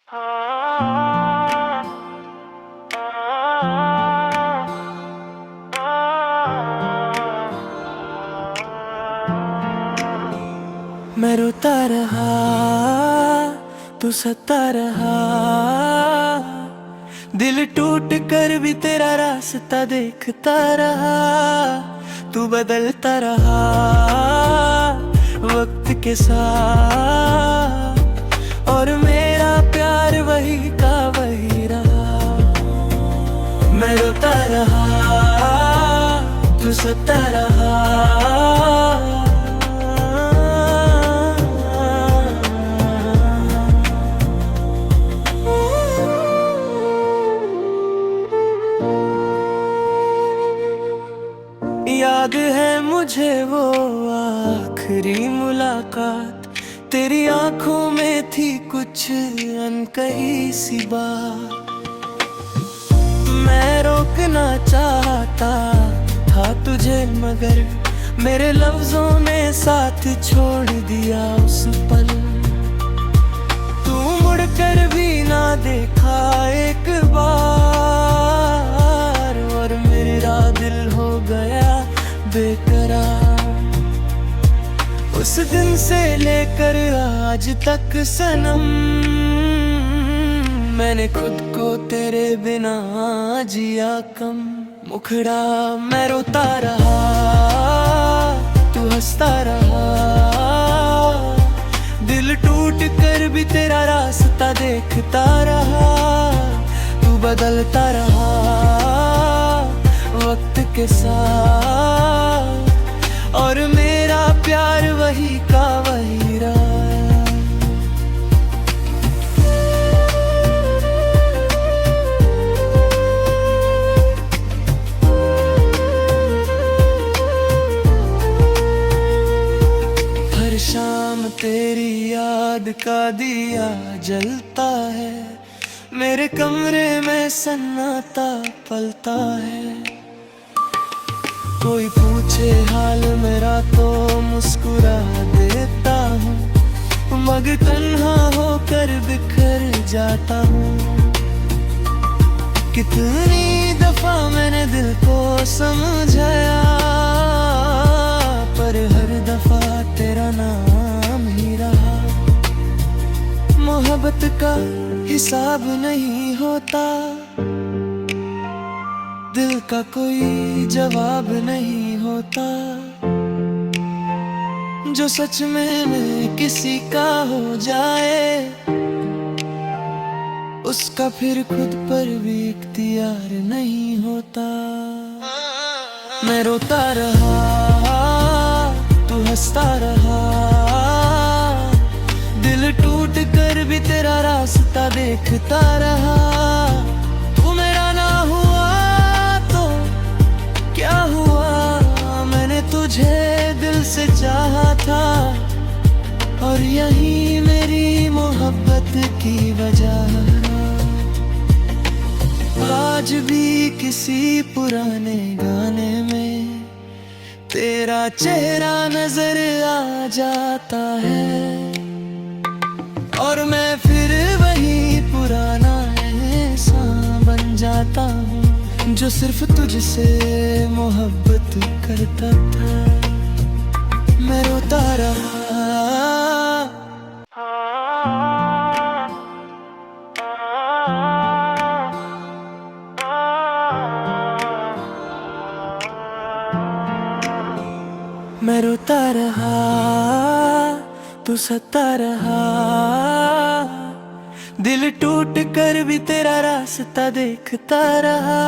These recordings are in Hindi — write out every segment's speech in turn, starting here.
मैं रोता रहा, तू सता रहा, दिल टूट कर भी तेरा रास्ता देखता रहा। तू बदलता रहा वक्त के साथ, और मेरा प्यार वही का वही रहा। मैं रोता रहा, तू सता रहा, याद है मुझे वो आखिरी मुलाकात, तेरी आंखों में थी कुछ अनकही सी बात। मैं रोकना चाहता था तुझे, मगर मेरे लफ्जों ने साथ छोड़ दिया उस पल। तू मुड़कर भी ना देखा एक बार, और मेरा दिल हो गया बेकरार। उस दिन से लेकर आज तक सनम, मैंने खुद को तेरे बिना जिया कम। मुखड़ा मैं रोता रहा, तू हंसता रहा, दिल टूट कर भी तेरा रास्ता देखता रहा। तू बदलता रहा वक्त के साथ, और मेरा प्यार वही का वही रहा। हर शाम तेरी याद का दिया जलता है, मेरे कमरे में सन्नाटा पलता है। कोई पूछे हाल मेरा तो मुस्कुरा देता हूँ, मगर तन्हा होकर बिखर जाता हूँ। कितनी दफा मैंने दिल को समझाया, पर हर दफा तेरा नाम ही रहा। मोहब्बत का हिसाब नहीं होता, दिल का कोई जवाब नहीं होता। जो सच में किसी का हो जाए, उसका फिर खुद पर भी इख्तियार नहीं होता। मैं रोता रहा, तू हंसता रहा, दिल टूट कर भी तेरा रास्ता देखता रहा। तू मेरा ना हुआ क्या हुआ, मैंने तुझे दिल से चाहा था, और यही मेरी मोहब्बत की वजह। आज भी किसी पुराने गाने में तेरा चेहरा नजर आ जाता है, और मैं फिर वही पुराना इंसान बन जाता हूँ, जो सिर्फ तुझसे मोहब्बत करता था। मैं रोता रहा, मैं रोता रहा, तू सता रहा, दिल टूट कर भी तेरा रास्ता देखता रहा।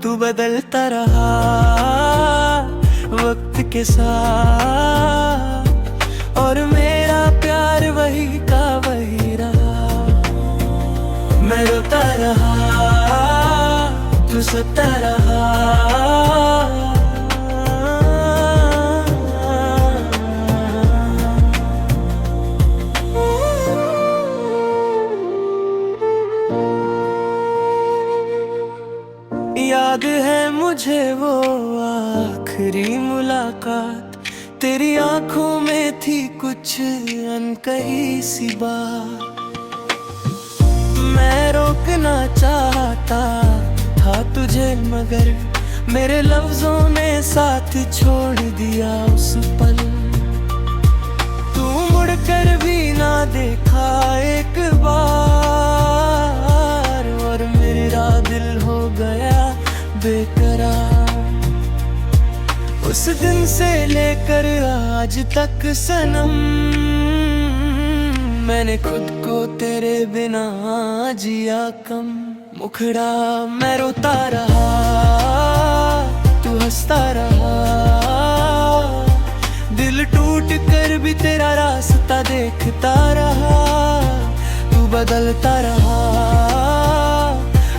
तू बदलता रहा वक्त के साथ, और मेरा प्यार वही का वही रहा। मैं रोता रहा, तू सता रहा, याद है मुझे वो आखिरी मुलाकात, तेरी आंखों में थी कुछ अनकही सी बात। मैं रोकना चाहता था तुझे, मगर मेरे लफ्जों ने साथ छोड़ दिया उस पल। तू मुड़कर भी ना देखा एक बार, और मेरा दिल हो गया बेकरार। उस दिन से लेकर आज तक सनम, मैंने खुद को तेरे बिना जिया कम। मुखड़ा मैं रोता रहा, तू हंसता रहा, दिल टूट कर भी तेरा रास्ता देखता रहा। तू बदलता रहा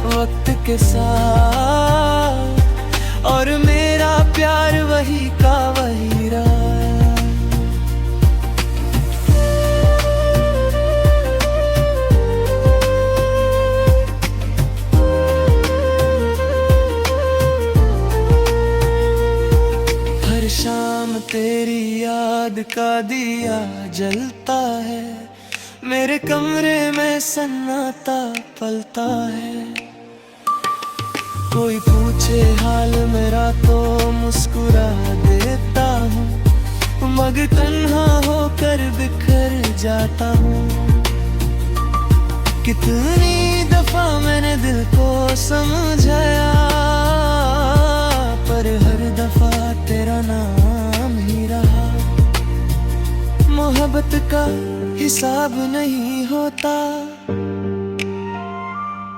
वक्त के साथ, और मेरा प्यार वही का वही रहा। हर शाम तेरी याद का दिया जलता है, मेरे कमरे में सन्नाटा पलता है। कोई पूछे हाल मेरा तो मुस्कुरा देता हूँ, मगर तन्हा होकर बिखर जाता हूँ। कितनी दफा मैंने दिल को समझाया, पर हर दफा तेरा नाम ही रहा। मोहब्बत का हिसाब नहीं होता,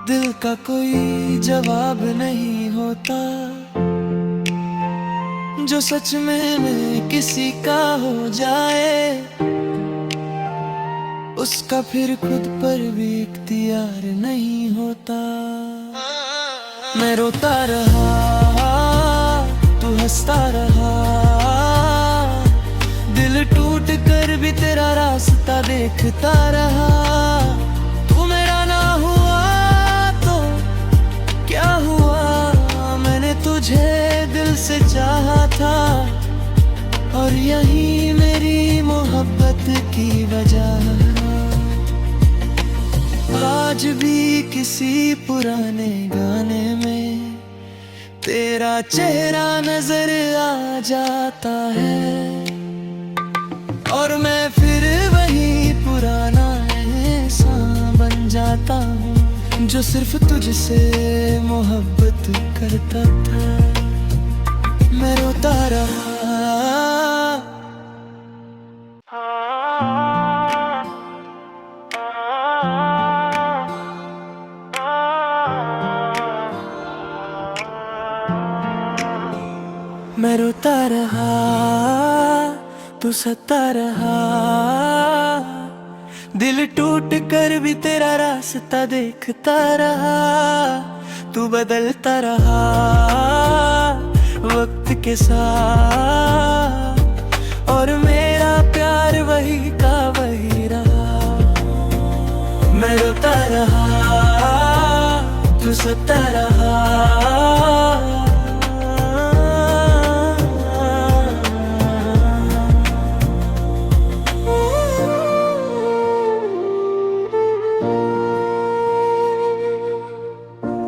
दिल का कोई जवाब नहीं होता। जो सच में किसी का हो जाए, उसका फिर खुद पर भी इख्तियार नहीं होता। मैं रोता रहा, तू हंसता रहा, दिल टूट कर भी तेरा रास्ता देखता रहा। तू मेरा ना हुआ तो क्या हुआ, मैंने तुझे दिल से चाहा था, और यही मेरी मोहब्बत की वजह। आज भी किसी पुराने गाने में तेरा चेहरा नजर आ जाता है, और मैं फिर वही पुराना ऐसा बन जाता हूँ, जो सिर्फ तुझसे मोहब्बत करता था। मैं रोता रहा, मैं रोता रहा, तू सता रहा, दिल टूट कर भी तेरा रास्ता देखता रहा। तू बदलता रहा वक्त के साथ, और मेरा प्यार वही का वही रहा। मैं रोता रहा, तू सता रहा,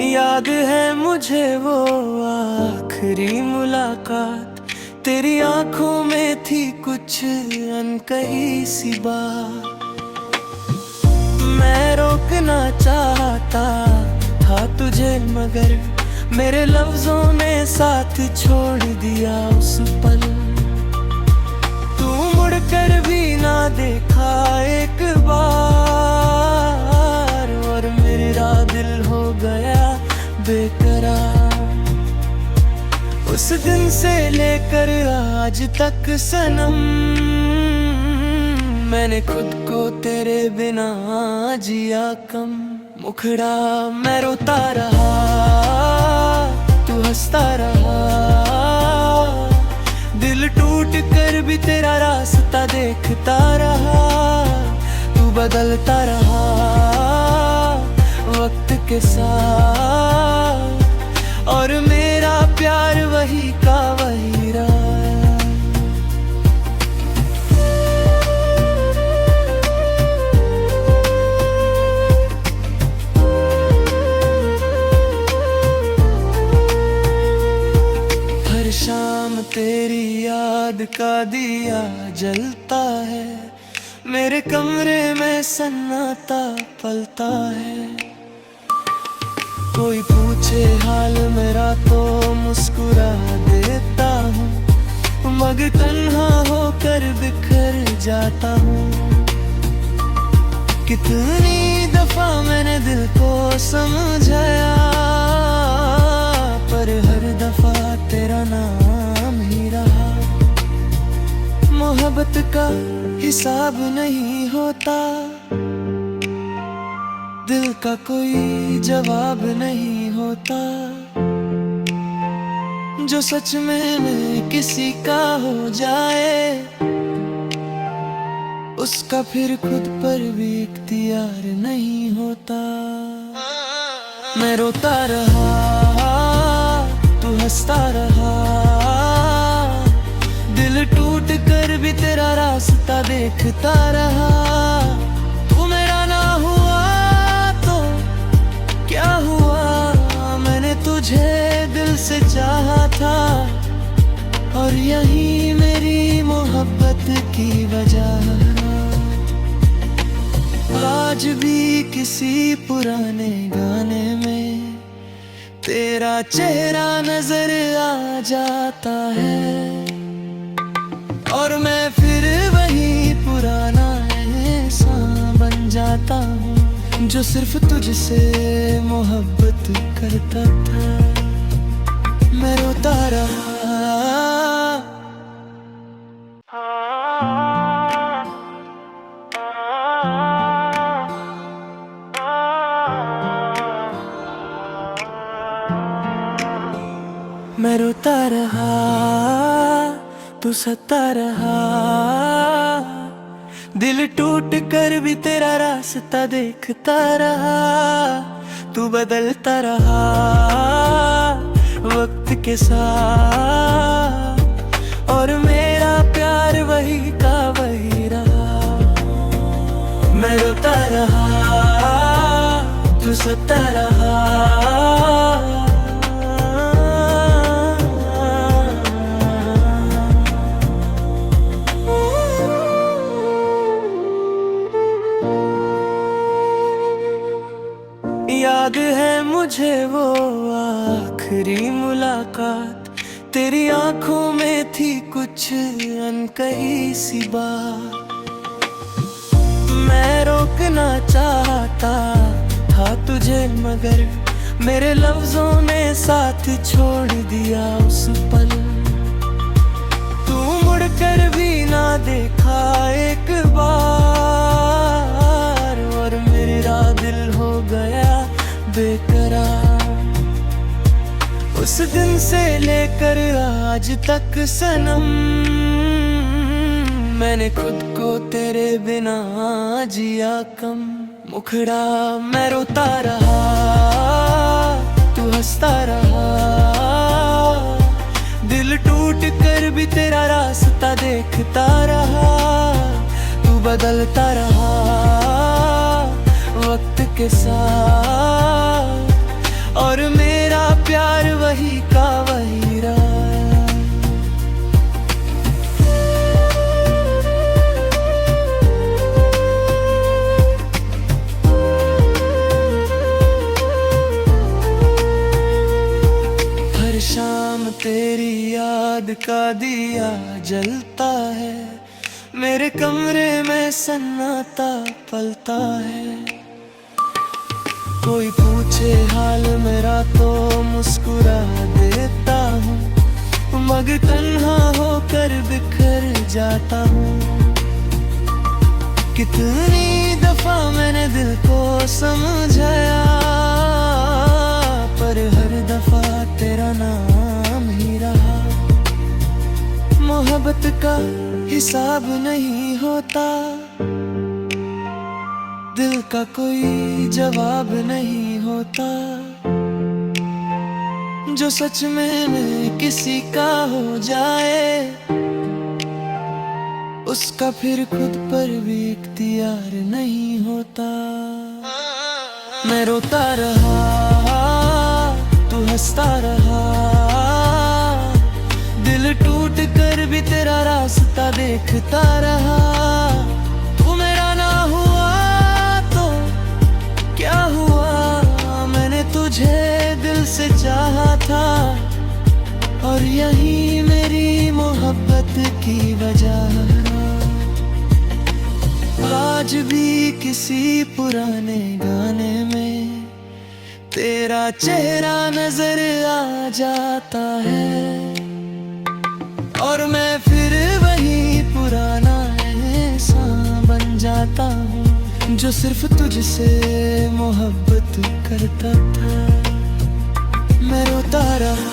याद है मुझे वो आखिरी मुलाकात, तेरी आंखों में थी कुछ अनकही सी बात। मैं रोकना चाहता था तुझे, मगर मेरे लफ्जों ने साथ छोड़ दिया उस पल। तू मुड़कर भी ना देखा एक बार, और मेरा दिल हो गया बेकरार। उस दिन से लेकर आज तक सनम, मैंने खुद को तेरे बिना जिया कम। मुखड़ा मैं रोता रहा, तू हंसता रहा, दिल टूट कर भी तेरा रास्ता देखता रहा। तू बदलता रहा वक्त के साथ, और मेरा प्यार वही का वही रहा। का दिया जलता है, मेरे कमरे में सन्नाटा पलता है। कोई पूछे हाल मेरा तो मुस्कुरा देता हूँ, मगर तन्हा होकर बिखर जाता हूँ। कितनी दफा मैंने दिल को समझाया, पर हर दफा तेरा नाम ही रहा। मोहब्बत का हिसाब नहीं होता, दिल का कोई जवाब नहीं होता। जो सच में किसी का हो जाए, उसका फिर खुद पर भी इख्तियार नहीं होता। मैं रोता रहा, तू हंसता रहा, दिल टूट कर भी तेरा रास्ता देखता रहा। तू मेरा ना हुआ तो क्या हुआ, मैंने तुझे दिल से चाहा था, और यही मेरी मोहब्बत की वजह। आज भी किसी पुराने गाने में तेरा चेहरा नजर आ जाता है, और मैं फिर वही पुराना इंसान बन जाता हूँ, जो सिर्फ तुझसे मोहब्बत करता था। मैं रोता रहा, मैं रोता रहा, तू सता रहा, दिल टूट कर भी तेरा रास्ता देखता रहा। तू बदलता रहा वक्त के साथ, और मेरा प्यार वही का वही रहा। मैं रोता रहा, तू सता रहा, याद है मुझे वो आखिरी मुलाकात, तेरी आंखों में थी कुछ अनकही सी बात। मैं रोकना चाहता था तुझे, मगर मेरे लफ्जों ने साथ छोड़ दिया उस पल। तू मुड़कर भी ना देखा एक बार, और मेरा दिल हो गया बेकरार। उस दिन से लेकर आज तक सनम, मैंने खुद को तेरे बिना जिया कम। मुखड़ा मैं रोता रहा, तू हंसता रहा, दिल टूट कर भी तेरा रास्ता देखता रहा। तू बदलता रहा वक्त के साथ, और मेरा प्यार वही का वही रहा। हर शाम तेरी याद का दिया जलता है, मेरे कमरे में सन्नाटा पलता है। कोई पूछे हाल मेरा तो मुस्कुरा देता हूँ, मगर तन्हा होकर बिखर जाता हूँ। कितनी दफा मैंने दिल को समझाया, पर हर दफा तेरा नाम ही रहा। मोहब्बत का हिसाब नहीं होता, दिल का कोई जवाब नहीं होता। जो सच में किसी का हो जाए, उसका फिर खुद पर भी इख्तियार नहीं होता। मैं रोता रहा, तू हंसता रहा, दिल टूट कर कर भी तेरा रास्ता देखता रहा। तू मेरा ना हुआ तो क्या हुआ, मैंने तुझे दिल से चाहा था, और यही मेरी मोहब्बत की वजह। आज भी किसी पुराने गाने में तेरा चेहरा नजर आ जाता है, और मैं फिर वही पुराना इंसान बन जाता हूँ जो सिर्फ तुझसे मोहब्बत करता था। मैं रोता रहा।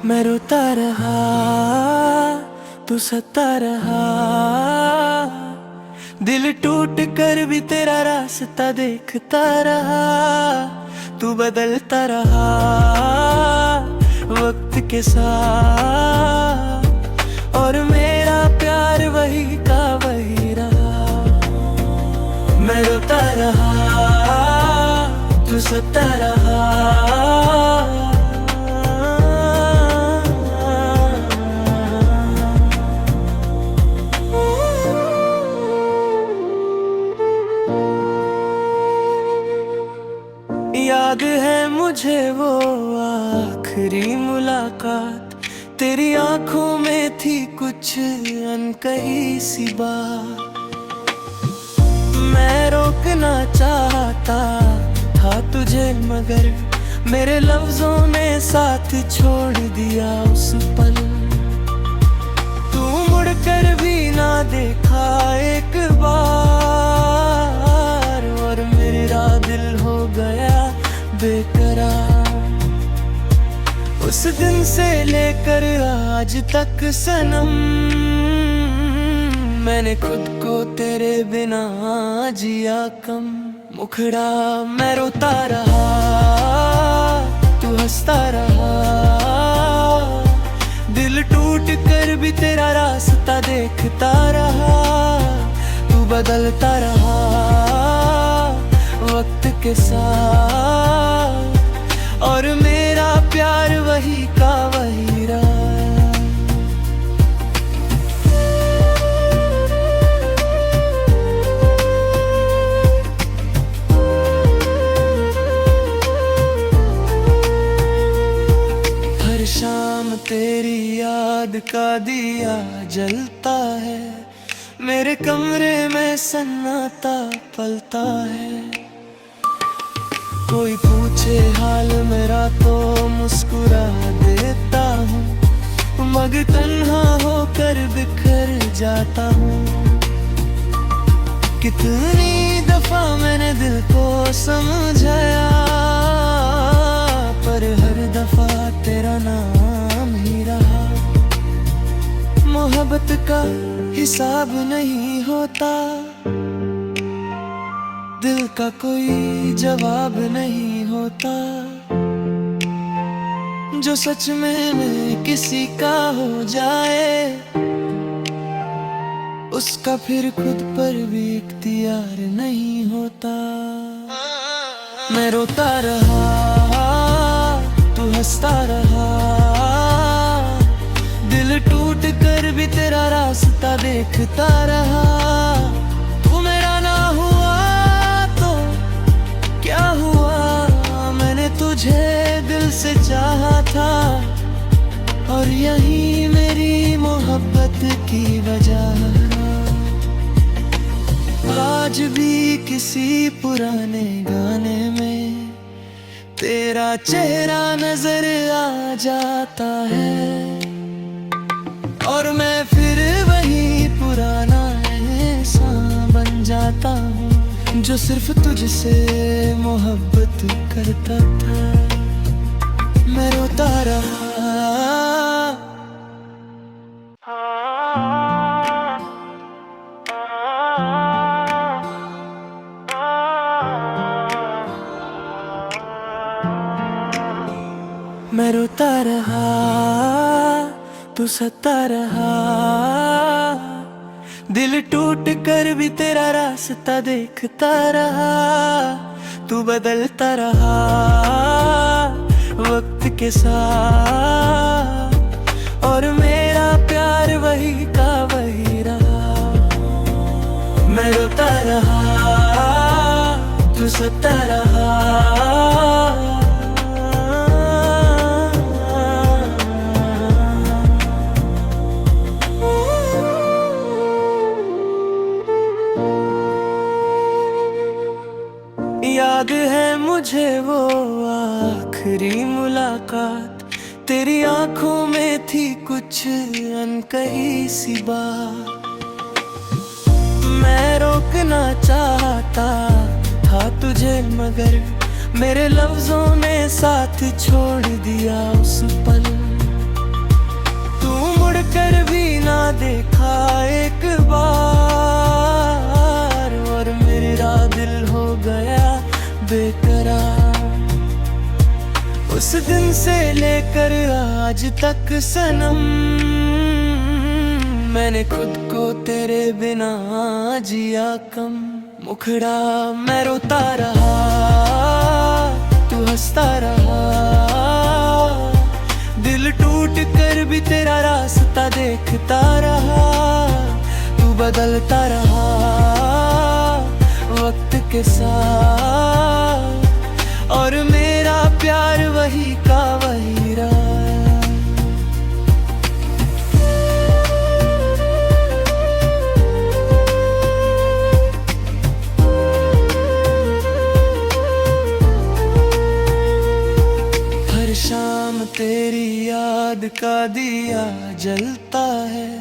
मैं रोता रहा, तू सता रहा, दिल टूट कर भी तेरा रास्ता देखता रहा। तू बदलता रहा वक्त के साथ, और मेरा प्यार वही का वही रहा। मैं रोता रहा, तू सता रहा, याद है मुझे वो आखिरी मुलाकात, तेरी आंखों में थी कुछ अनकही सी बात। मैं रोकना चाहता था तुझे, मगर मेरे लफ्जों ने साथ छोड़ दिया उस पल। तू मुड़कर भी ना देखा एक बार, और मेरा दिल हो गया बेकरार। उस दिन से लेकर आज तक सनम, मैंने खुद को तेरे बिना जिया कम। मुखड़ा मैं रोता रहा, तू हंसता रहा, दिल टूट कर भी तेरा रास्ता देखता रहा। तू बदलता रहा वक्त के साथ, और मेरा प्यार वही का वही रहा। हर शाम तेरी याद का दिया जलता है, मेरे कमरे में सन्नाटा पलता है। कोई पूछे हाल मेरा तो मुस्कुरा देता हूँ, मगर तन्हा होकर बिखर जाता हूँ। कितनी दफा मैंने दिल को समझाया, पर हर दफा तेरा नाम ही रहा। मोहब्बत का हिसाब नहीं होता, दिल का कोई जवाब नहीं होता। जो सच में किसी का हो जाए, उसका फिर खुद पर भी इख्तियार नहीं होता। मैं रोता रहा, तू हंसता रहा, दिल टूट कर भी तेरा रास्ता देखता रहा। तू मेरा ना हुआ तो क्या हुआ, मैंने तुझे दिल से चाहा था, और यही मेरी मोहब्बत की वजह। आज भी किसी पुराने गाने में तेरा चेहरा नजर आ जाता है, और मैं फिर वही पुराना इंसान बन जाता हूँ जो सिर्फ तुझसे मोहब्बत करता था। मैं रोता रहा। मैं रोता रहा, तू सता रहा, दिल टूट कर भी तेरा रास्ता देखता रहा, तू बदलता रहा वक्त के साथ, और मेरा प्यार वही का वही रहा। मैं रोता रहा, तू सोता रहा, याद है मुझे वो आखिरी मुलाकात, तेरी आंखों में थी कुछ अनकही सी बात। मैं रोकना चाहता था तुझे मगर मेरे लफ्जों ने साथ छोड़ दिया उस पल। तू मुड़कर भी ना देखा एक बार, और मेरा दिल हो गया बेकरार। उस दिन से लेकर आज तक सनम, मैंने खुद को तेरे बिना जिया कम। मुखड़ा मैं रोता रहा, तू हंसता रहा, दिल टूट कर भी तेरा रास्ता देखता रहा, तू बदलता रहा वक्त के साथ, और मेरा प्यार वही का वही रहा। हर शाम तेरी याद का दिया जलता है,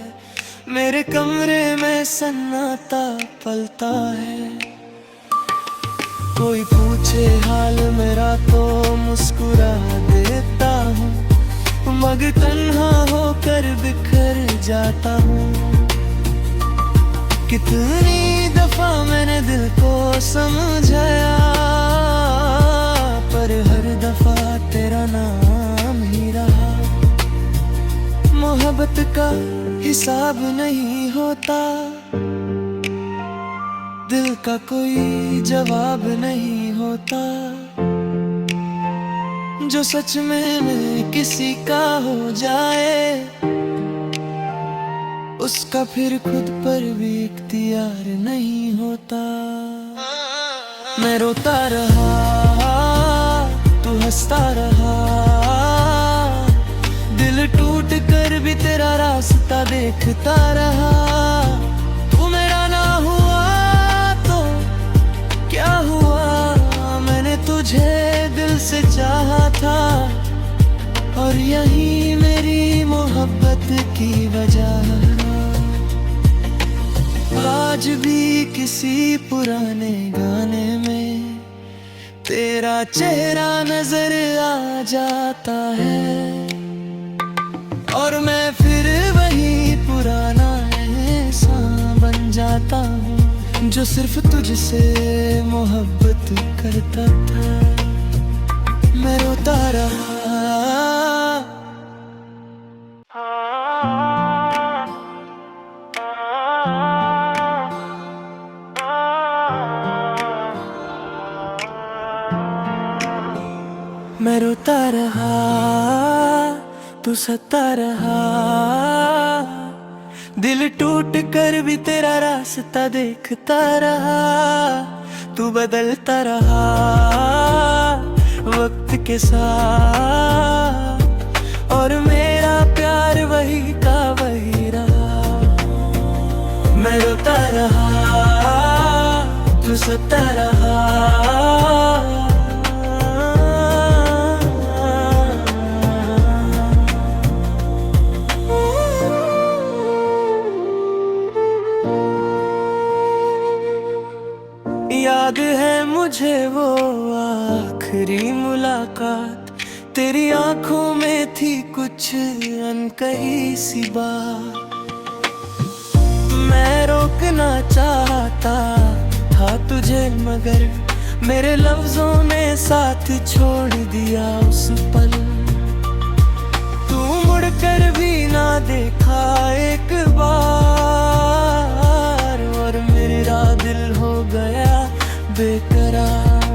मेरे कमरे में सन्नाटा पलता है। कोई पूछे हाल मेरा तो मुस्कुरा देता हूँ, मगर तन्हा होकर बिखर जाता हूँ। कितनी दफा मैंने दिल को समझाया, पर हर दफा तेरा नाम ही रहा। मोहब्बत का हिसाब नहीं होता, दिल का कोई जवाब नहीं होता। जो सच में किसी का हो जाए, उसका फिर खुद पर भी इख्तियार नहीं होता। मैं रोता रहा, तू हंसता रहा, दिल टूट कर भी तेरा रास्ता देखता रहा। तू मेरा ना हुआ क्या हुआ, मैंने तुझे दिल से चाहा था, और यही मेरी मोहब्बत की वजह। आज भी किसी पुराने गाने में तेरा चेहरा नजर आ जाता है, और मैं फिर वही पुराना इंसान बन जाता हूँ, जो सिर्फ तुझसे मोहब्बत करता था। मैं रोता रहा, मैं रोता रहा, तू सता रहा, दिल टूट कर भी तेरा रास्ता देखता रहा, तू बदलता रहा वक्त के साथ, और मेरा प्यार वही का वही रहा। मैं रोता रहा, तू सोता रहा, याद है मुझे वो आखिरी मुलाकात, तेरी आंखों में थी कुछ अनकही सी बात। मैं रोकना चाहता था तुझे मगर मेरे लफ्जों ने साथ छोड़ दिया उस पल। तू मुड़कर भी ना देखा एक बार, बेकरार।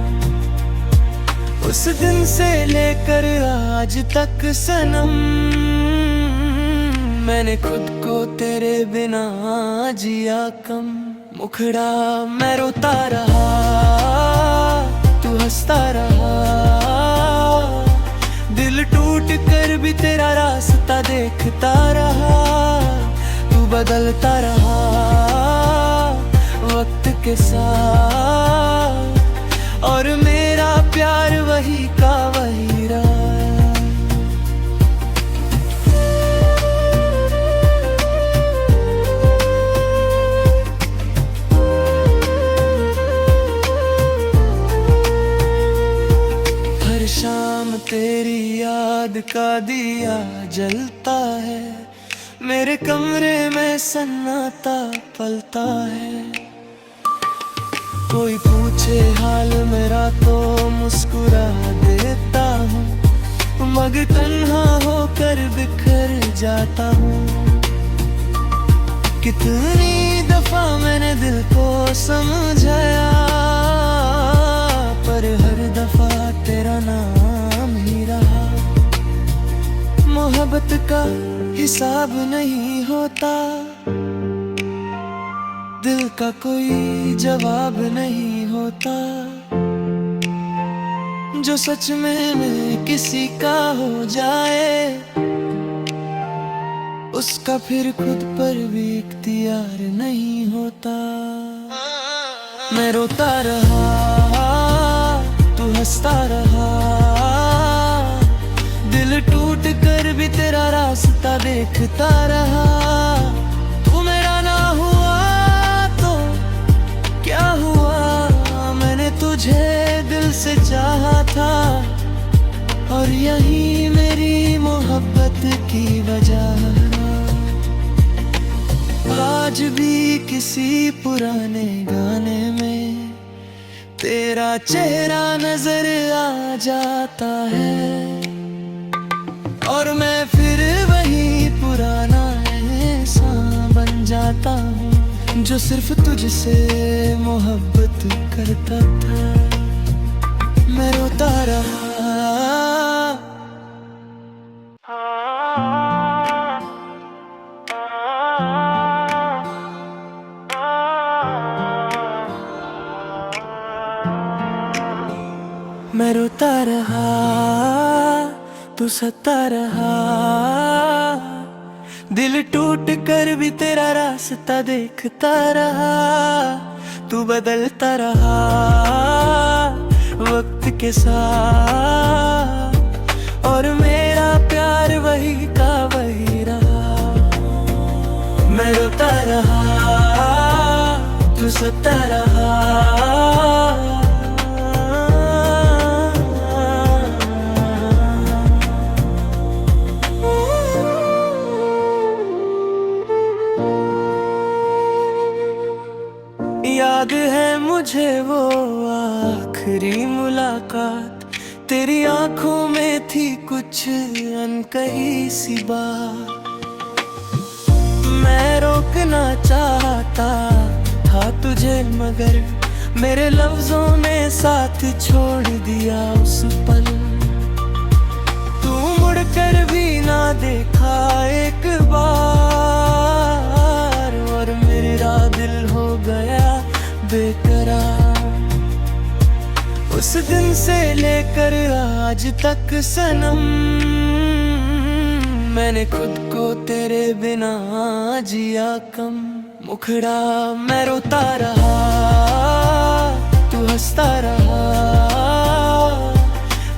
उस दिन से लेकर आज तक सनम, मैंने खुद को तेरे बिना जिया कम। मुखड़ा मैं रोता रहा, तू हंसता रहा, दिल टूट कर भी तेरा रास्ता देखता रहा। तू बदलता रहा वक्त के साथ, और मेरा प्यार वही का वही रहा। हर शाम तेरी याद का दिया जलता है, मेरे कमरे में सन्नाटा पलता है। कोई पूछे हाल मेरा तो मुस्कुरा देता हूँ, मगर तन्हा होकर बिखर जाता हूँ। कितनी दफा मैंने दिल को समझाया, पर हर दफा तेरा नाम ही रहा। मोहब्बत का हिसाब नहीं होता, दिल का कोई जवाब नहीं होता। जो सच में किसी का हो जाए, उसका फिर खुद पर भी इख्तियार नहीं होता। मैं रोता रहा, तू हंसता रहा, दिल टूट कर भी तेरा रास्ता देखता रहा। तू मेरा ना हुआ तो क्या हुआ, मैंने तुझे दिल से चाहा था, और यही मेरी मोहब्बत की वजह। आज भी किसी पुराने गाने में तेरा चेहरा नजर आ जाता है, और मैं फिर वही पुराना इंसान बन जाता हूँ, जो सिर्फ तुझसे मोहब्बत करता था। मैं रोता रहा, मैं रोता रहा, तू सता रहा, दिल टूट कर भी तेरा रास्ता देखता रहा। तू बदलता रहा वक्त के साथ, और मेरा प्यार वही का वही रहा। मैं रोता रहा, तू सता रहा, याद है मुझे वो आखिरी मुलाकात, तेरी आंखों में थी कुछ अनकही सी बात। मैं रोकना चाहता था तुझे, मगर मेरे लफ्जों ने साथ छोड़ दिया उस पल। तू मुड़कर भी ना देखा एक बार, और मेरा दिल हो गया बेकरार। उस दिन से लेकर आज तक सनम, मैंने खुद को तेरे बिना जिया कम। मुखड़ा मैं रोता रहा, तू हंसता रहा,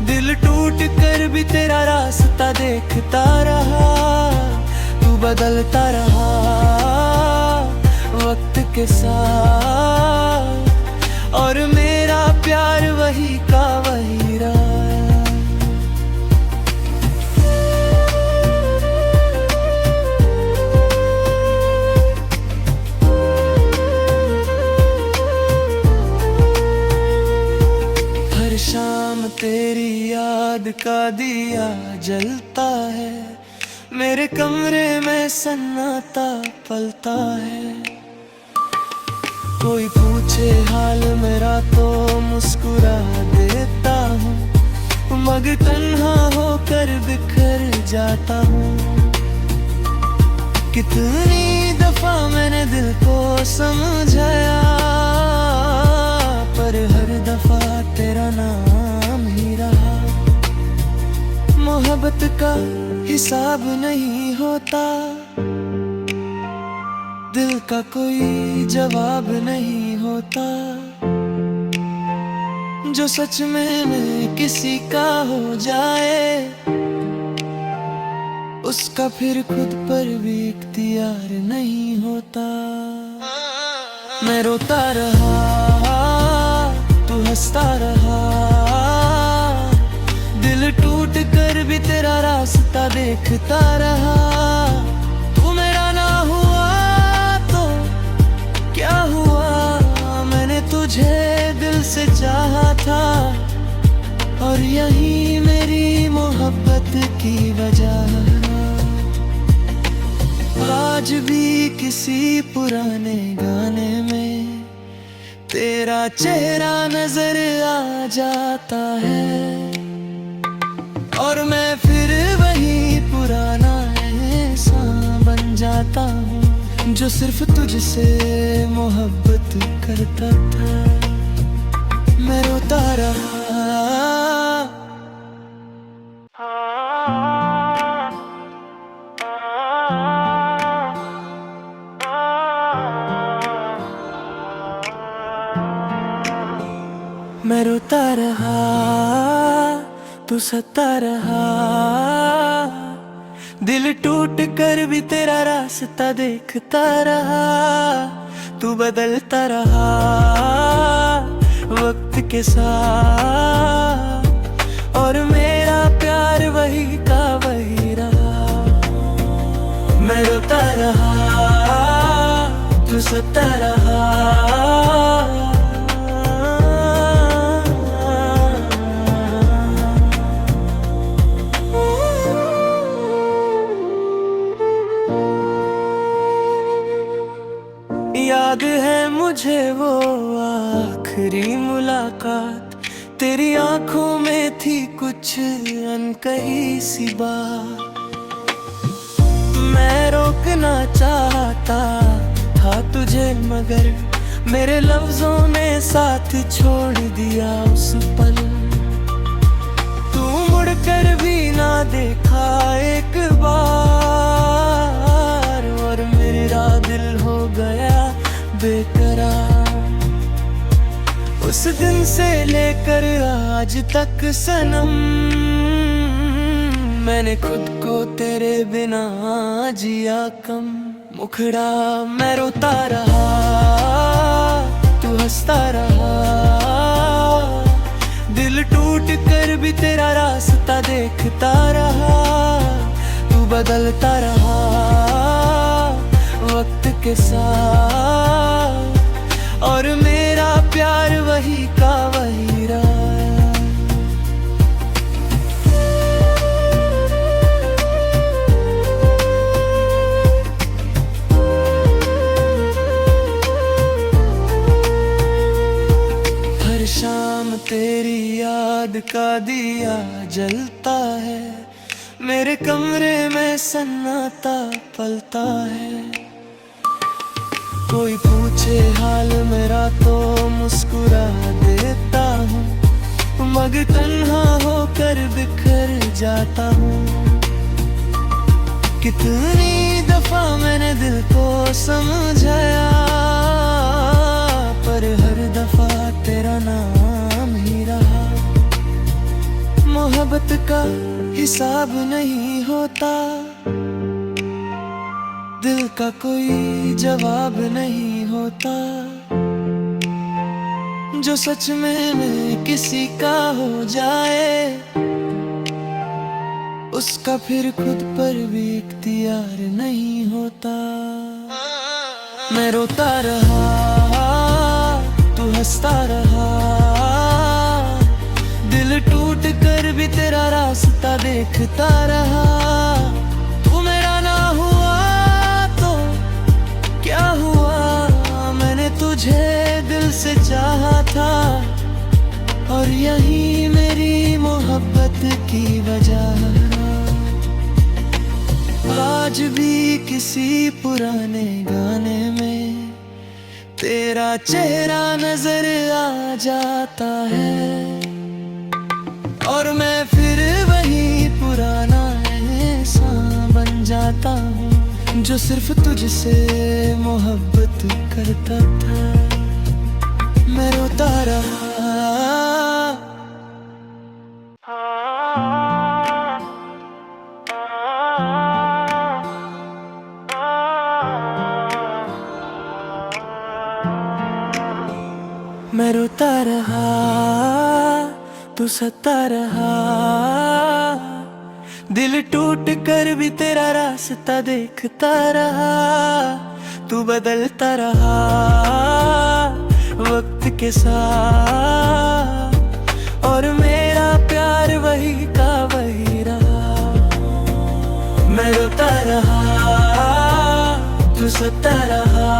दिल टूट कर भी तेरा रास्ता देखता रहा। तू बदलता रहा वक्त के साथ, और मेरा प्यार वही का वही रहा। हर शाम तेरी याद का दिया जलता है, मेरे कमरे में सन्नाटा पलता है। कोई पूछे हाल मेरा तो मुस्कुरा देता हूँ, मगर तन्हा होकर बिखर जाता हूँ। कितनी दफा मैंने दिल को समझाया, पर हर दफा तेरा नाम ही रहा। मोहब्बत का हिसाब नहीं होता, दिल का कोई जवाब नहीं होता। जो सच में किसी का हो जाए, उसका फिर खुद पर भी इख्तियार नहीं होता। मैं रोता रहा, तू हंसता रहा, दिल टूट कर भी तेरा रास्ता देखता रहा। तू मेरा ना हुआ तो क्या हुआ, मैंने तुझे दिल से चाहा था, और यही मेरी मोहब्बत की वजह। आज भी किसी पुराने गाने में तेरा चेहरा नजर आ जाता है, और मैं फिर वही पुराना ऐसा बन जाता हूँ जो सिर्फ तुझसे मोहब्बत करता था। मैं रोता रहा, मैं रोता रहा, तू सता रहा, दिल टूट कर भी तेरा रास्ता देखता रहा। तू बदलता रहा वक्त के साथ, और मेरा प्यार वही का वही रहा। मैं रोता रहा, तू सता रहा, याद है मुझे वो आखिरी मुलाकात, तेरी आंखों में थी कुछ अनकही सी बात। मैं रोकना चाहता था तुझे, मगर मेरे लफ्जों ने साथ छोड़ दिया उस पल। तू मुड़कर भी ना देखा एक बार, और मेरा दिल हो गया बेकरार। उस दिन से लेकर आज तक सनम, मैंने खुद को तेरे बिना जिया कम। मुखड़ा मैं रोता रहा, तू हंसता रहा, दिल टूट कर भी तेरा रास्ता देखता रहा। तू बदलता रहा वक्त के साथ, और मेरा प्यार वही का वही रहा। हर शाम तेरी याद का दिया जलता है, मेरे कमरे में सन्नाटा पलता है। कोई पूछे हाल मेरा तो मुस्कुरा देता हूँ, मगर तन्हा होकर बिखर जाता हूँ। कितनी दफा मैंने दिल को समझाया, पर हर दफा तेरा नाम ही रहा। मोहब्बत का हिसाब नहीं होता, दिल का कोई जवाब नहीं होता। जो सच में किसी का हो जाए, उसका फिर खुद पर भी इख्तियार नहीं होता। मैं रोता रहा, तू हंसता रहा, दिल टूट कर भी तेरा रास्ता देखता रहा। तू मेरा ना हुआ तो क्या हुआ, मैंने तुझे था, और यही मेरी मोहब्बत की वजह। आज भी किसी पुराने गाने में तेरा चेहरा नजर आ जाता है, और मैं फिर वही पुराना इंसान बन जाता हूँ जो सिर्फ तुझसे मोहब्बत करता था। मैं रोता रहा, मैं रोता रहा, तू सता रहा। दिल टूट कर भी तेरा रास्ता देखता रहा, तू बदलता रहा वक्त के साथ, और मेरा प्यार वही का वही रहा। मैं रोता रहा, तू सता रहा।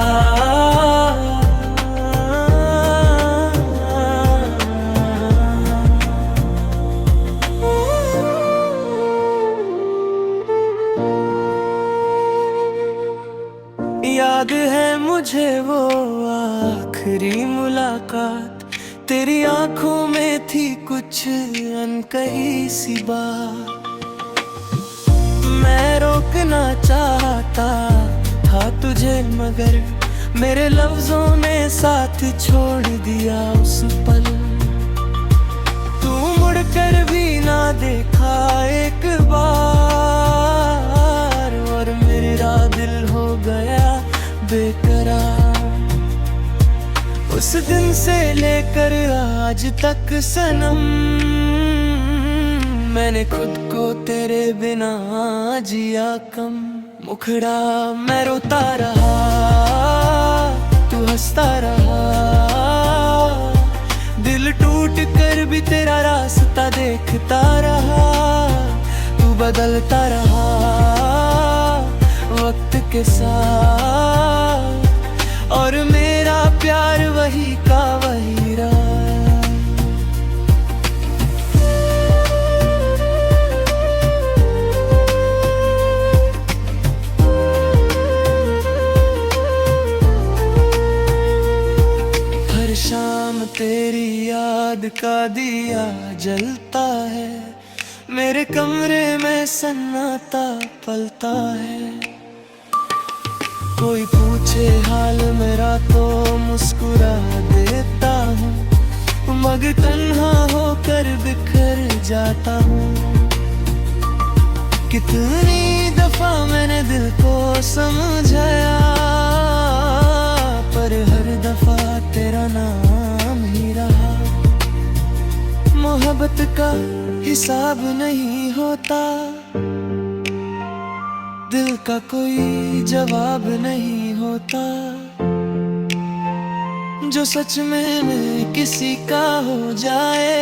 याद है मुझे वो आखिरी मुलाकात, तेरी आंखों में थी कुछ अनकही सी बात। मैं रोकना चाहता था तुझे, मगर मेरे लफ्जों ने साथ छोड़ दिया उस पल। तू मुड़कर भी ना देखा एक बार, और मेरा दिल हो गया बेकरार। उस दिन से लेकर आज तक सनम, मैंने खुद को तेरे बिना जिया कम। मुखड़ा मैं रोता रहा, तू हंसता रहा। दिल टूट कर भी तेरा रास्ता देखता रहा, तू बदलता रहा वक्त के साथ, और मेरा प्यार वही का वही रहा। हर शाम तेरी याद का दिया जलता है, मेरे कमरे में सन्नाटा पलता है। कोई पूछे हाल मेरा तो मुस्कुरा देता हूँ, मगर तन्हा होकर बिखर जाता हूँ। कितनी दफा मैंने दिल को समझाया, पर हर दफा तेरा नाम ही रहा। मोहब्बत का हिसाब नहीं होता, दिल का कोई जवाब नहीं होता। जो सच में किसी का हो जाए,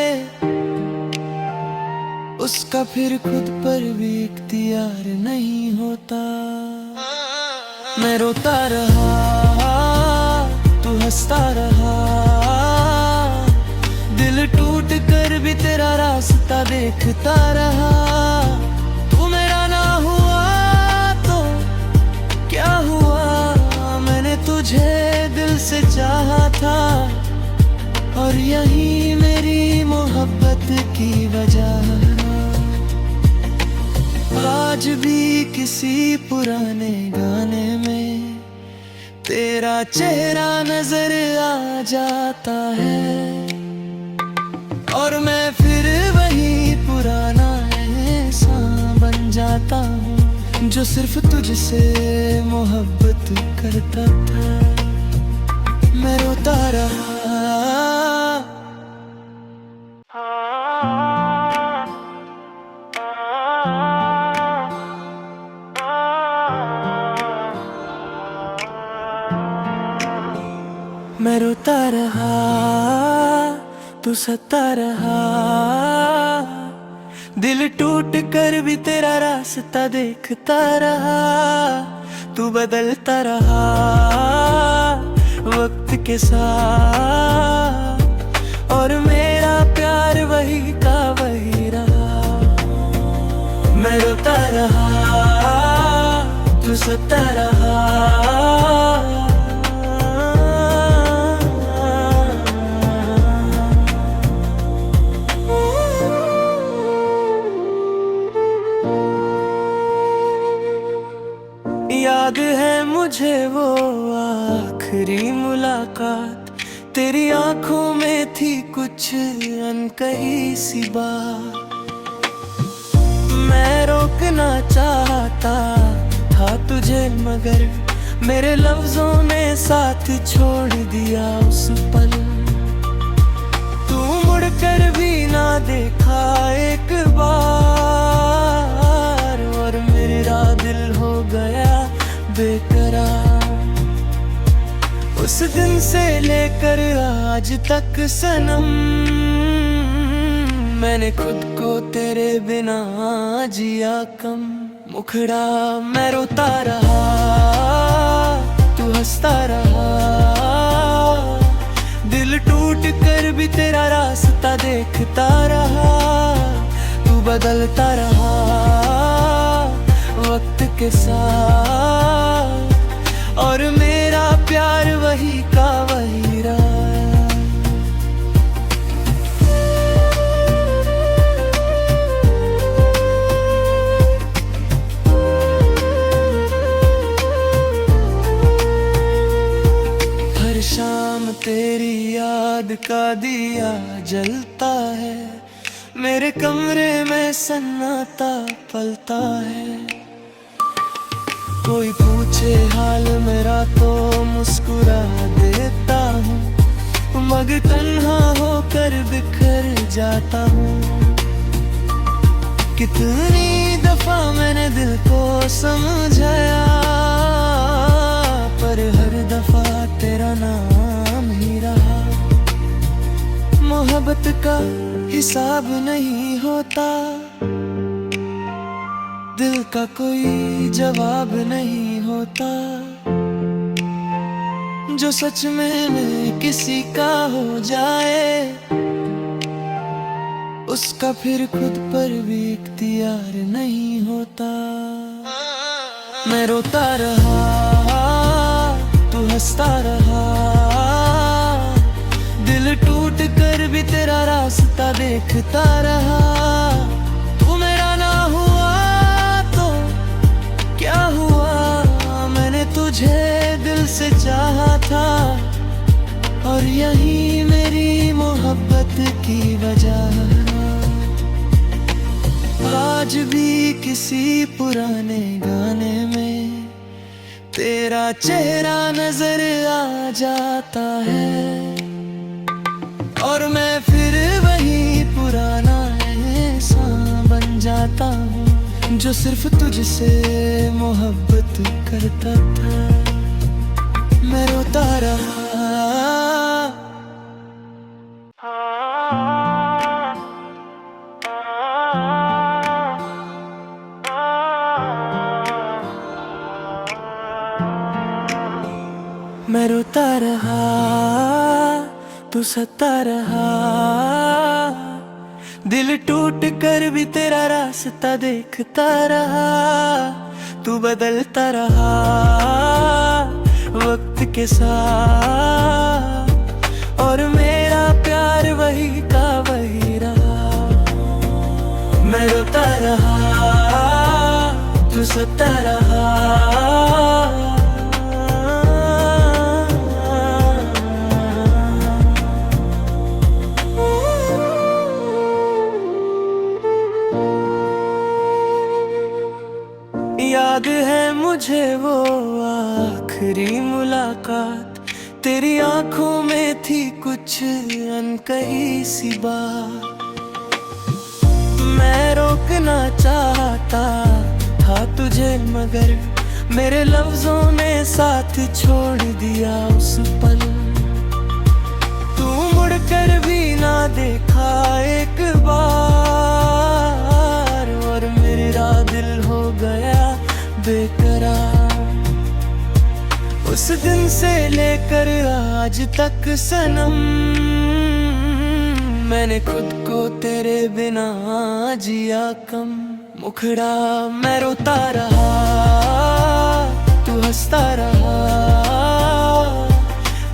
उसका फिर खुद पर भी इख्तियार नहीं होता। मैं रोता रहा, तू हंसता रहा। दिल टूट कर भी तेरा रास्ता देखता रहा। तू मेरा ना हुआ तो क्या हुआ, मैंने तुझे दिल से चाहा था, और यही मेरी मोहब्बत की वजह। आज भी किसी पुराने गाने में तेरा चेहरा नजर आ जाता है, और मैं फिर वही पुराना इंसान बन जाता हूँ जो सिर्फ तुझसे मोहब्बत करता था। मैं रोता रहा, मैं रोता रहा, तू सता रहा। दिल टूट कर भी तेरा रास्ता देखता रहा, तू बदलता रहा वक्त के साथ, और मेरा प्यार वही का वही रहा। मैं रोता रहा, तू सता रहा। याद है मुझे वो आखिरी मुलाकात, तेरी आंखों में थी कुछ अनकही सी बात। मैं रोकना चाहता था तुझे मगर मेरे लफ्जों ने साथ छोड़ दिया उस पल। तू मुड़कर भी ना देखा एक बार और मेरा दिल हो गया बेकरार। उस दिन से लेकर आज तक सनम, मैंने खुद को तेरे बिना जिया कम। मुखड़ा मैं रोता रहा, तू हंसता रहा। दिल टूट कर भी तेरा रास्ता देखता रहा। तू बदलता रहा वक्त के साथ, और मेरा प्यार वही का वही रहा। हर शाम तेरी याद का दिया जलता है, मेरे कमरे में सन्नाटा पलता है। कोई पूछे हाल मेरा तो मुस्कुरा देता हूँ, मगर तन्हा होकर बिखर जाता हूँ। कितनी दफा मैंने दिल को समझाया, पर हर दफा तेरा नाम ही रहा। मोहब्बत का हिसाब नहीं होता, दिल का कोई जवाब नहीं होता। जो सच में किसी का हो जाए, उसका फिर खुद पर भी इख्तियार नहीं होता। मैं रोता रहा, तू हंसता रहा। दिल टूट कर भी तेरा रास्ता देखता रहा। तू मेरा ना हुआ तो क्या हुआ, मैंने तुझे दिल से चाहा था, और यही मेरी मोहब्बत की वजह। आज भी किसी पुराने गाने में तेरा चेहरा नजर आ जाता है, और मैं फिर वही पुराना इंसान बन जाता हूँ जो सिर्फ तुझसे मोहब्बत करता था। मैं रोता रहा। मैं रोता रहा, तू सता रहा। दिल टूट कर भी तेरा रास्ता देखता रहा। तू बदलता रहा वक्त के साथ, और मेरा प्यार वही का वही रहा। मैं रोता रहा, तू सता रहा। याद है मुझे वो आखिरी मुलाकात, तेरी आंखों में थी कुछ अनकही सी बात। मैं रोकना चाहता था तुझे मगर मेरे लफ्जों ने साथ छोड़ दिया उस पल। तू मुड़कर भी ना देखा एक बार, और मेरा दिल हो गया बेकरार। उस दिन से लेकर आज तक सनम, मैंने खुद को तेरे बिना जिया कम। मुखड़ा मैं रोता रहा, तू हंसता रहा।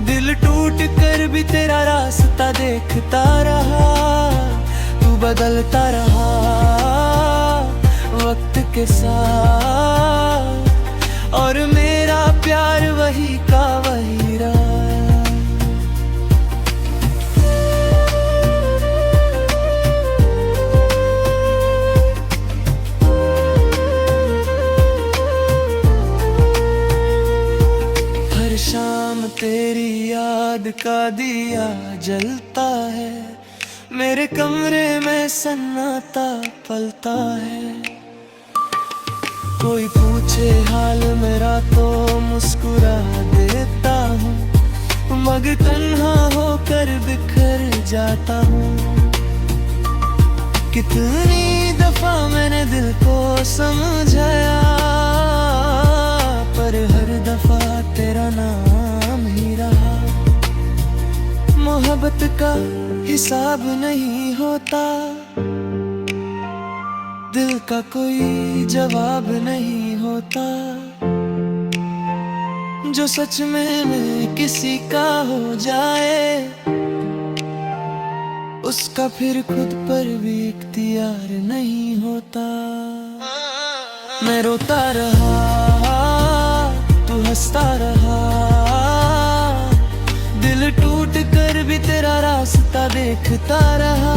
दिल टूट कर भी तेरा रास्ता देखता रहा। तू बदलता रहा वक्त के साथ, और मेरा प्यार वही का वही रहा। हर शाम तेरी याद का दिया जलता है, मेरे कमरे में सन्नाटा पलता है। कोई पूछे हाल मेरा तो मुस्कुरा देता हूँ, मगर तन्हा होकर बिखर जाता हूँ। कितनी दफा मैंने दिल को समझाया, पर हर दफा तेरा नाम ही रहा। मोहब्बत का हिसाब नहीं होता, दिल का कोई जवाब नहीं होता। जो सच में किसी का हो जाए, उसका फिर खुद पर भी इख्तियार नहीं होता। मैं रोता रहा, तू हंसता रहा। दिल टूट कर भी तेरा रास्ता देखता रहा।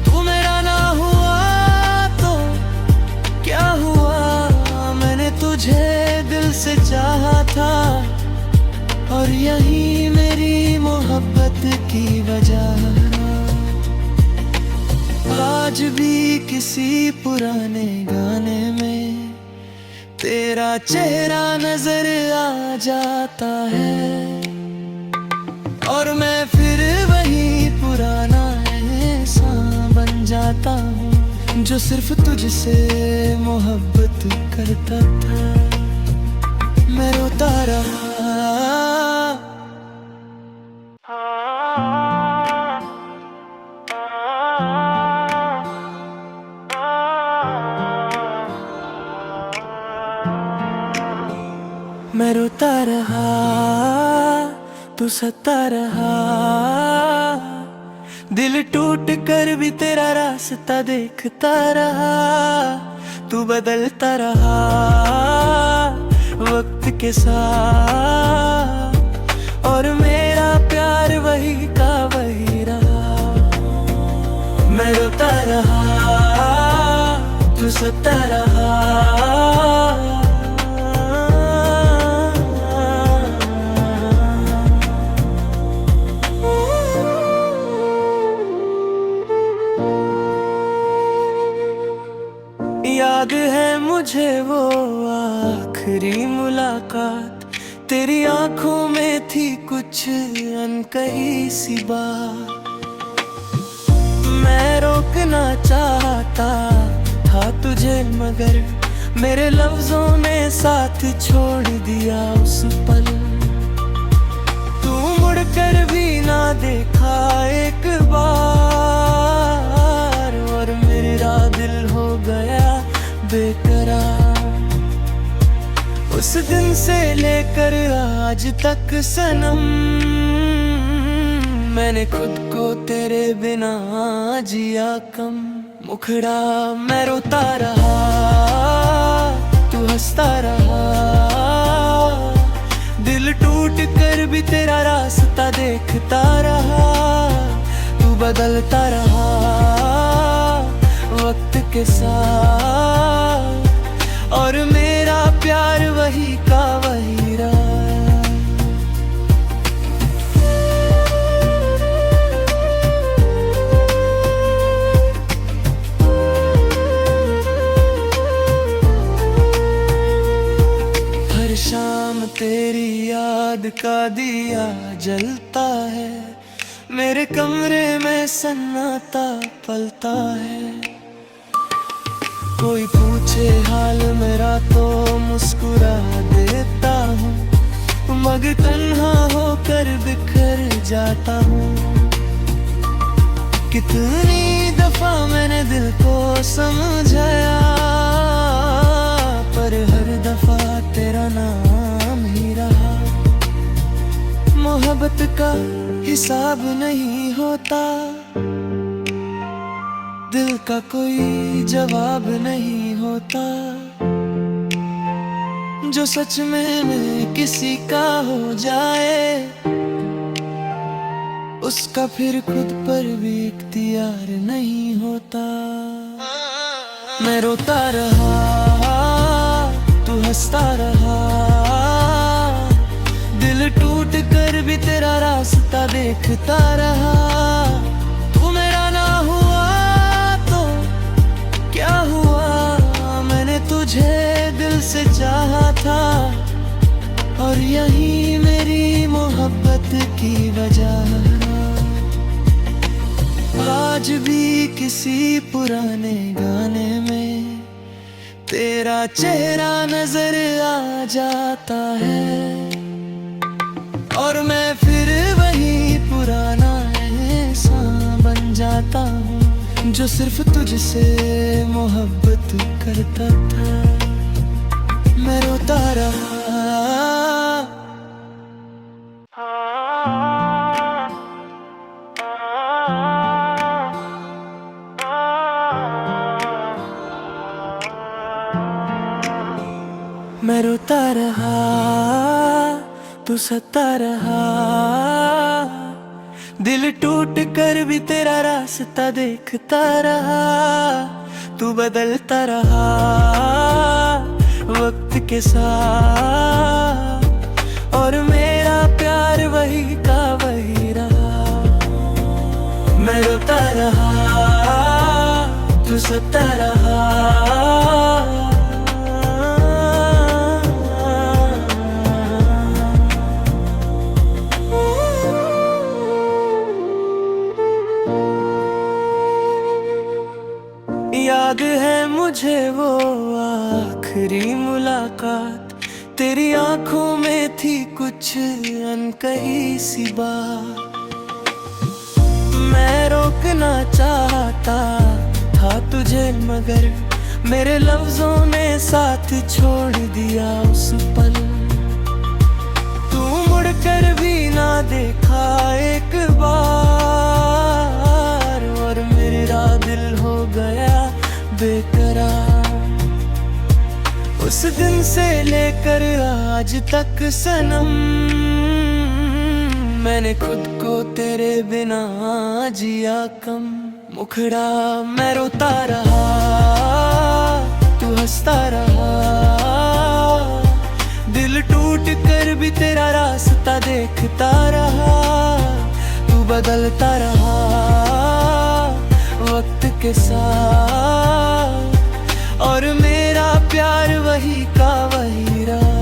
तू मेरा ना हुआ तो क्या हुआ, मैंने तुझे दिल से चाहा था, और यही मेरी मोहब्बत की वजह। आज भी किसी पुराने गाने में तेरा चेहरा नजर आ जाता है, और मैं फिर वही पुराना इंसान बन जाता हूँ, जो सिर्फ तुझसे मोहब्बत करता था। मैं रोता रहा, मैं रोता रहा, तू सता रहा। दिल टूट कर भी तेरा रास्ता देखता रहा। तू बदलता रहा वक्त के साथ, और मेरा प्यार वही का वही रहा। मैं रोता रहा, तू सता रहा। याद है मुझे वो आखिरी मुलाकात, तेरी आंखों में थी कुछ अनकही सी बात। मैं रोकना चाहता था तुझे, मगर मेरे लफ्जों ने साथ छोड़ दिया उस पल। तू मुड़कर भी ना देखा एक बार, और मेरा दिल हो गया बेकरार। उस दिन से लेकर आज तक सनम, मैंने खुद को तेरे बिना जिया कम। मुखड़ा मैं रोता रहा, तू हंसता रहा। दिल टूट कर भी तेरा रास्ता देखता रहा। तू बदलता रहा वक्त के साथ, और मेरा प्यार वही का वही रहा। हर शाम तेरी याद का दिया जलता है, मेरे कमरे में सन्नाटा पलता है। कोई पूछे हाल मेरा तो मुस्कुरा देता हूँ, मगर तन्हा होकर बिखर जाता हूँ। कितनी दफा मैंने दिल को समझाया, पर हर दफा तेरा नाम ही रहा। मोहब्बत का हिसाब नहीं होता, दिल का कोई जवाब नहीं होता। जो सच में किसी का हो जाए, उसका फिर खुद पर भी इख्तियार नहीं होता। मैं रोता रहा, तू हंसता रहा, दिल टूट कर भी तेरा रास्ता देखता रहा। तू मेरा ना हुआ तो क्या हुआ, मैंने तुझे दिल से चाहा था, और यही मेरी मोहब्बत की वजह। आज भी किसी पुराने गाने में तेरा चेहरा नजर आ जाता है, और मैं फिर वही पुराना इंसान बन जाता हूँ, जो सिर्फ तुझसे मोहब्बत करता था। मैं रोता रहा, मैं रोता रहा, तू सता रहा, दिल टूट कर भी तेरा रास्ता देखता रहा। तू बदलता रहा वक्त के साथ, और मेरा प्यार वही का वही रहा। मैं रोता रहा, तू सता रहा, याद है मुझे वो आखिरी मुलाकात, तेरी आंखों में थी कुछ अनकही सी बात। मैं रोकना चाहता था तुझे, मगर मेरे लफ्जों ने साथ छोड़ दिया उस पल। तू मुड़कर भी ना देखा एक बार, और मेरा दिल हो गया बेकरार। उस दिन से लेकर आज तक सनम, मैंने खुद को तेरे बिना जिया कम। मुखड़ा मैं रोता रहा, तू हंसता रहा, दिल टूट कर भी तेरा रास्ता देखता रहा। तू बदलता रहा वक्त के साथ, और मेरा प्यार वही का वही रहा।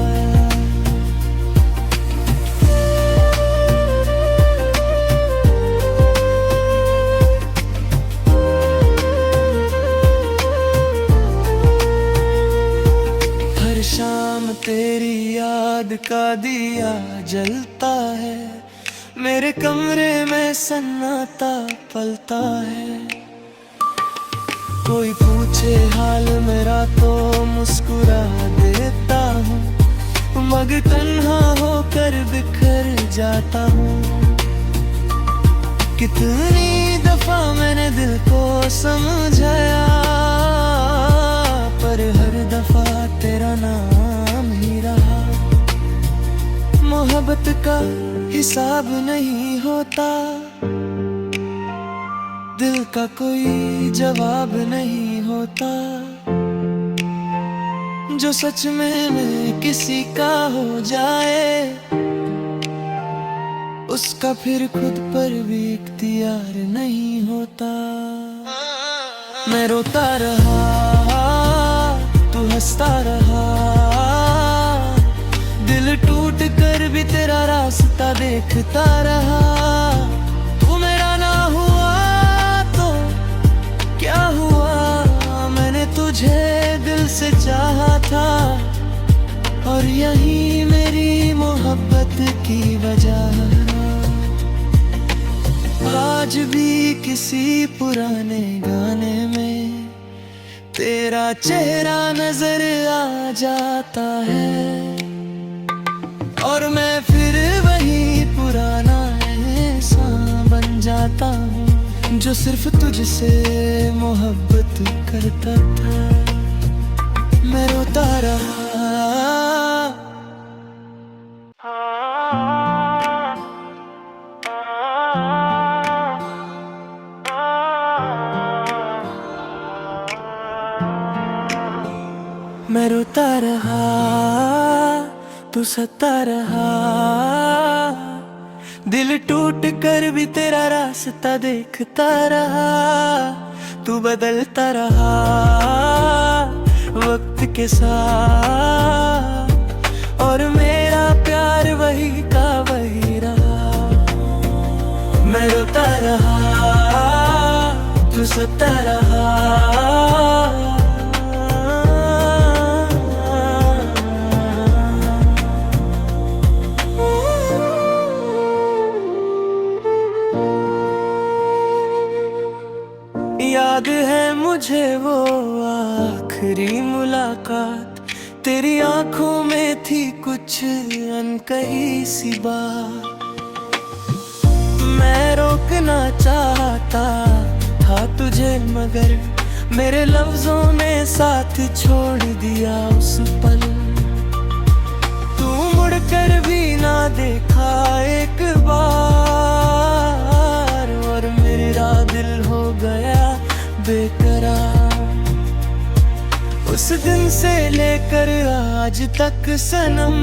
हर शाम तेरी याद का दिया जलता है, मेरे कमरे में सन्नाटा पलता है। कोई पूछे हाल मेरा तो मुस्कुरा देता हूँ, मगर तन्हा होकर बिखर जाता हूँ। कितनी दफा मैंने दिल को समझाया, पर हर दफा तेरा नाम ही रहा। मोहब्बत का हिसाब नहीं होता, दिल का कोई जवाब नहीं होता। जो सच में किसी का हो जाए, उसका फिर खुद पर भी इख्तियार नहीं होता। मैं रोता रहा, तू हंसता रहा, दिल टूट कर भी तेरा रास्ता देखता रहा। तू मेरा ना हुआ तो क्या हुआ, मैंने तुझे दिल से चाहा था, और यही मेरी मोहब्बत की वजह। आज भी किसी पुराने गाने में तेरा चेहरा नजर आ जाता है, और मैं फिर वही पुराना इंसान बन जाता हूँ जो सिर्फ तुझसे मोहब्बत करता था। मैं रोता रहा, मैं रोता रहा, तू सता रहा, दिल टूट कर भी तेरा रास्ता देखता रहा। तू बदलता रहा वक्त के साथ, और मेरा प्यार वही का वही रहा। मैं रोता रहा, तू सता रहा, याद है मुझे वो आखिरी मुलाकात, तेरी आंखों में थी कुछ अनकही सी बात। मैं रोकना चाहता था तुझे, मगर मेरे लफ्जों ने साथ छोड़ दिया उस पल। तू मुड़कर भी ना देखा एक बार, और मेरा दिल हो गया बेकरार। उस दिन से लेकर आज तक सनम,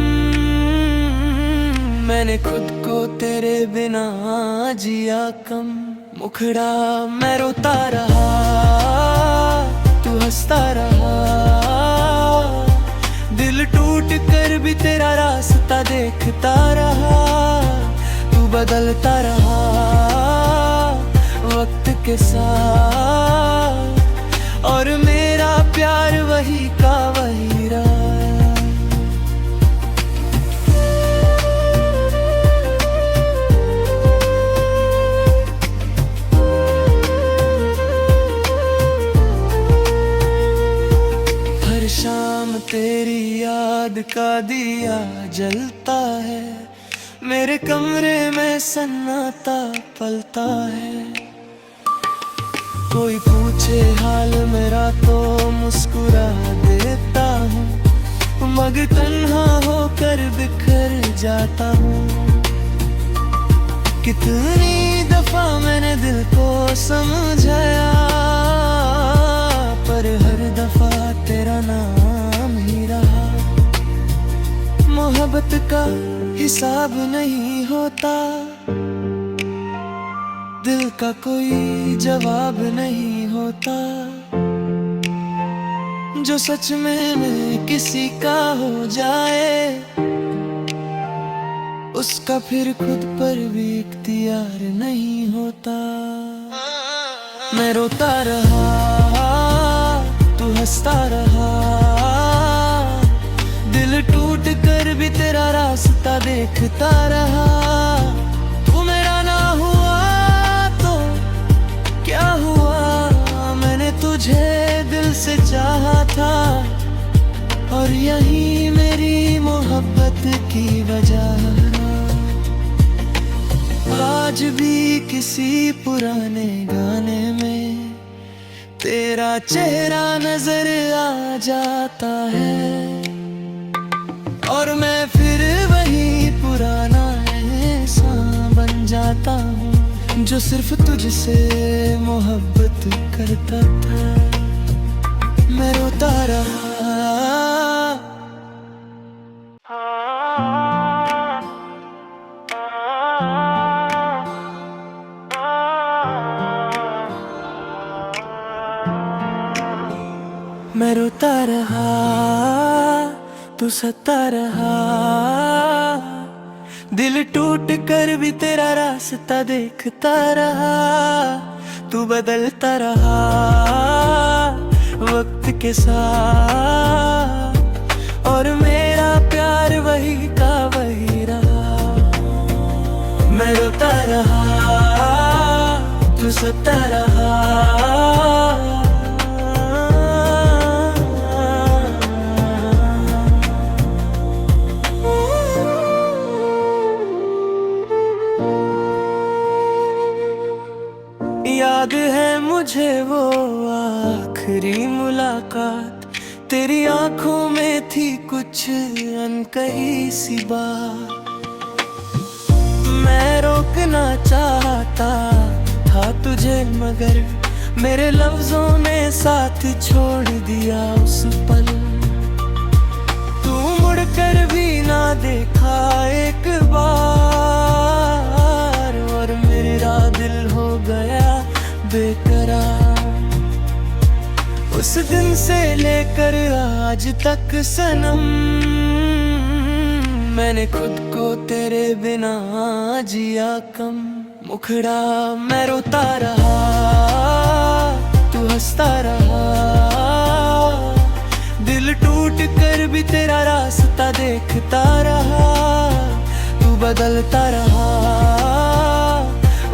मैंने खुद को तेरे बिना जिया कम। मुखड़ा मैं रोता रहा, तू हंसता रहा, दिल टूट कर भी तेरा रास्ता देखता रहा। तू बदलता रहा वक्त के साथ, और मेरा प्यार वही का वही रहा। हर शाम तेरी याद का दिया जलता है, मेरे कमरे में सन्नाटा पलता है। कोई पूछे हाल मेरा तो मुस्कुरा देता हूँ, मगर तन्हा होकर बिखर जाता हूँ। कितनी दफा मैंने दिल को समझाया, पर हर दफा तेरा नाम ही रहा। मोहब्बत का हिसाब नहीं होता, दिल का कोई जवाब नहीं होता। जो सच में किसी का हो जाए, उसका फिर खुद पर भी इख्तियार नहीं होता। मैं रोता रहा, तू हंसता रहा, दिल टूट कर भी तेरा रास्ता देखता रहा। तू मेरा ना हुआ क्या हुआ, मैंने तुझे दिल से चाहा था, और यही मेरी मोहब्बत की वजह। आज भी किसी पुराने गाने में तेरा चेहरा नजर आ जाता है, और मैं फिर वही पुराना इंसान बन जाता हूँ जो सिर्फ तुझसे मोहब्बत करता था। मैं रोता रहा, मैं रोता रहा, तू सता रहा, दिल टूट कर भी तेरा रास्ता देखता रहा। तू बदलता रहा वक्त के साथ, और मेरा प्यार वही का वही रहा। मैं रोता रहा, सता रहा। याद है मुझे वो आखिरी मुलाकात, तेरी आंखों में थी कुछ अनकही सी बात। मैं रोकना चाहता था तुझे मगर मेरे लफ्जों ने साथ छोड़ दिया उस पल। तू मुड़कर भी ना देखा एक बार और मेरा दिल हो गया बेकरार। उस दिन से लेकर आज तक सनम, मैंने खुद को तेरे बिना जिया कम। मुखड़ा मैं रोता रहा, तू हंसता रहा। दिल टूट कर भी तेरा रास्ता देखता रहा। तू बदलता रहा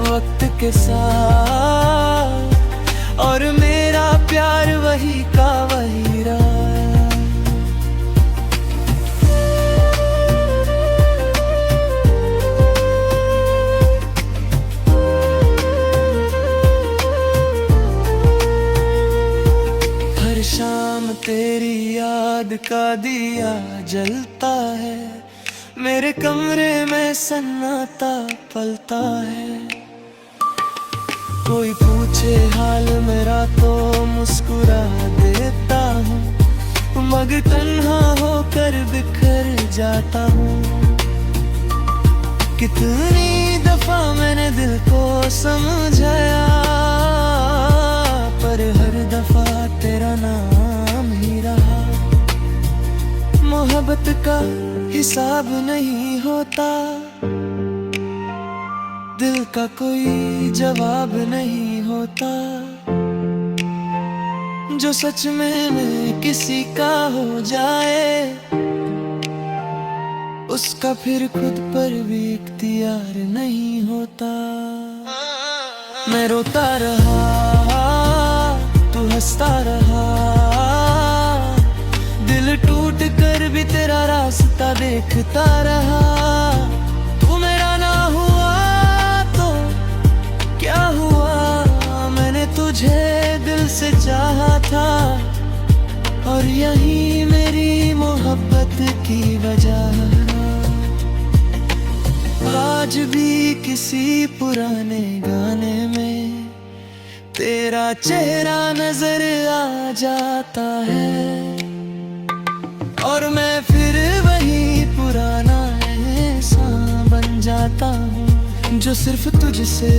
वक्त के साथ, और मेरा प्यार वही का वही रहा। हर शाम तेरी याद का दिया जलता है, मेरे कमरे में सन्नाटा पलता है। कोई पूछे हाल मेरा तो मुस्कुरा देता हूँ, मगर तन्हा होकर बिखर जाता हूँ। कितनी दफा मैंने दिल को समझाया, पर हर दफा तेरा नाम ही रहा। मोहब्बत का हिसाब नहीं होता, दिल का कोई जवाब नहीं होता। जो सच में किसी का हो जाए, उसका फिर खुद पर भी इख्तियार नहीं होता। मैं रोता रहा, तू हंसता रहा। दिल टूट कर भी तेरा रास्ता देखता रहा। तू मेरा ना हुआ तो क्या हुआ, मैंने तुझे दिल से चाहा था, और यही मेरी मोहब्बत की वजह। आज भी किसी पुराने गाने में तेरा चेहरा नजर आ जाता है, और मैं फिर वही पुराना ऐसा बन जाता हूँ जो सिर्फ तुझसे